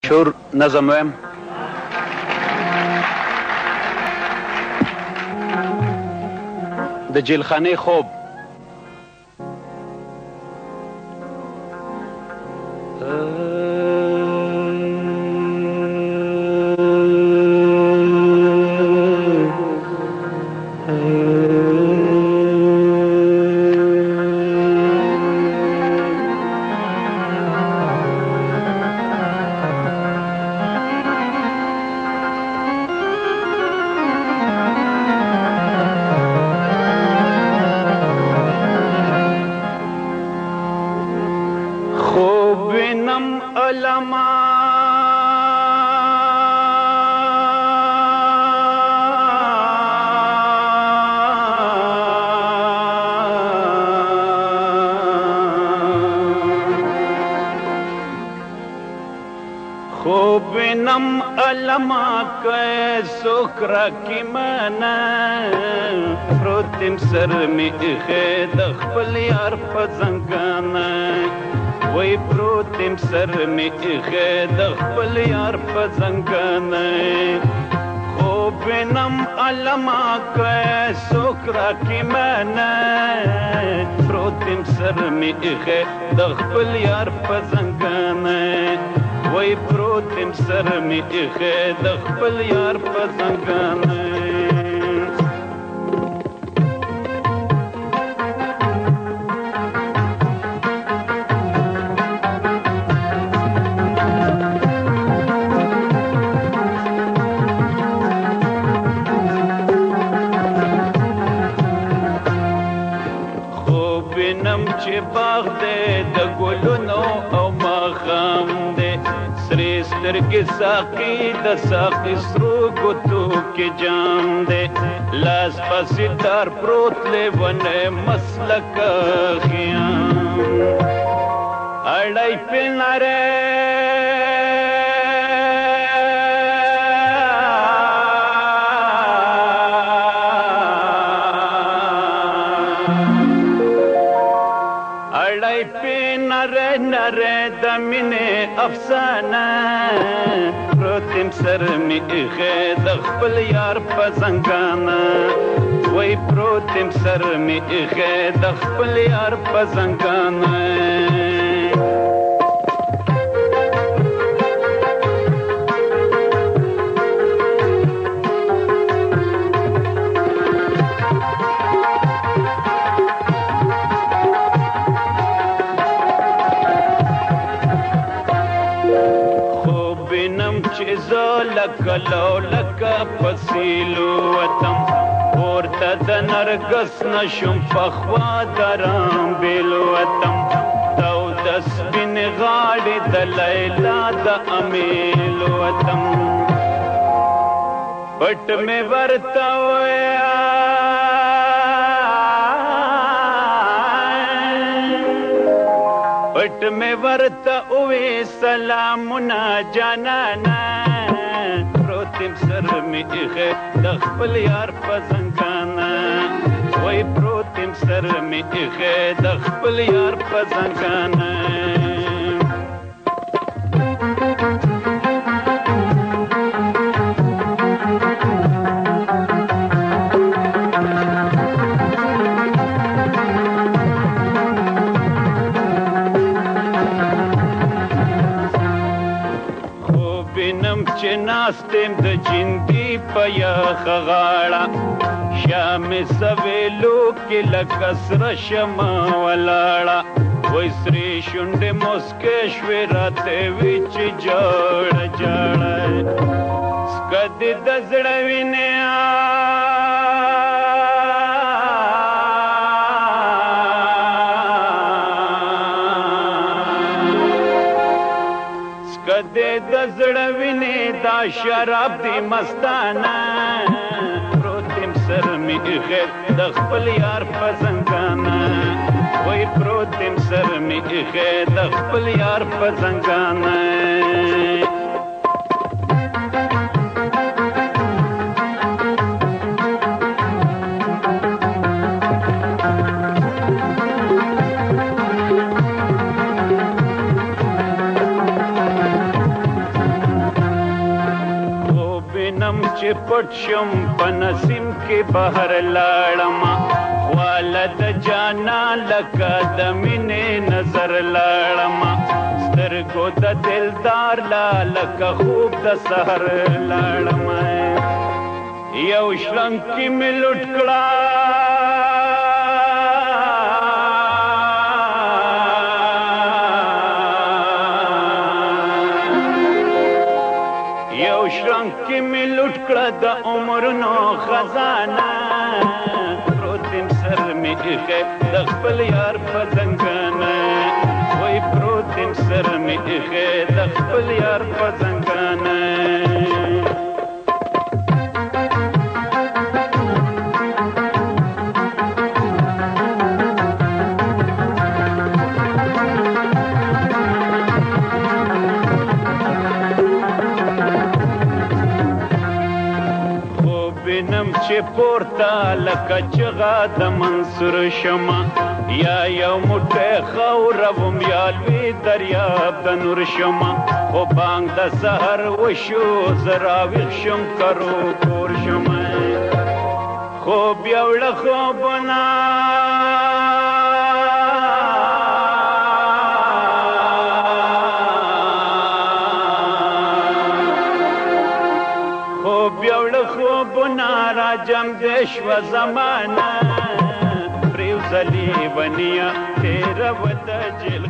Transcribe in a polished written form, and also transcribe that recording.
شور نظم ویم د جیلخانې خوب خوبنم علما که سکرا کی مانا پروتم سر می خید خپل یار په زنګانا وای پروتم سر می خید خپل یار په زنګانا خوبنم علما که سکرا کی مانا پروتم سر می خید خپل یار په زنګانا وای پروتم سر می ایخه د خپل یار په زنګانه خوب نم چې باغ دې د ګلونو او ماښام دې سری سترګې ساقي د ساقي سرو ګوتو کې جام دی لاس پسې تار پروت لیونی مسلک خیام اړی پې نری اړی پې نری نری د مینې افسانه پروتم سر می ایخه د خپل یار په زنګانه وای پروتم سر می ایخه د خپل یار په زنګانه چې زه لکه لولکه پسیلو وتم پورته د نرګس نشم پخوا درام بیلو وتم تو د سپینې غاړې د لیلا د امیلو وتم پټ مې ورته ویا پټ مې ورته وې سلامونه جانانا پروتم سر می ایخه د خپل یار په زنګانه وای پروتم سر می ایخه د خپل یار په زنګانه چې ناستم د جندي په یخ غاړه شامې سویلو کې لکه سره شمه ولاړه وای سرې شونډې موسکې شوې راته وې چې جاړه جاړه سکدې د زړه وینې کدے د زړه وینې دا شراب دی مستانه پروتم سر می ایخه د خپل یار په زنګانه وای پروتم سر می ایخه د خپل یار په زنګانه چې پټ شم په نسیم کې بهر لاړما خواله د جانا لکه د مینې نظر لاړما سترګو د دلدار لا لکه خوب د سحر لاړما یو شلنګ کې مې لوټ کړه شرنګ کې مې لوټ کړه د عمرونو خزانه پروتیم سر مې ایښی د خپل یار په زنګانه وای پروتیم سر مې ایښی د خپل یار په زنګانه وینم چې پورته لکه چغه د منصور شمه یا یو موټی خاوره وم یا لوی دریاب د نور شمه خو بانګ د سحر وشو زه راویښ شم کرو کور شمه خوب یوړه خوبونه خوبونه را جمع شوه زمانه پرېوځلې ونیه تېره وه د جیل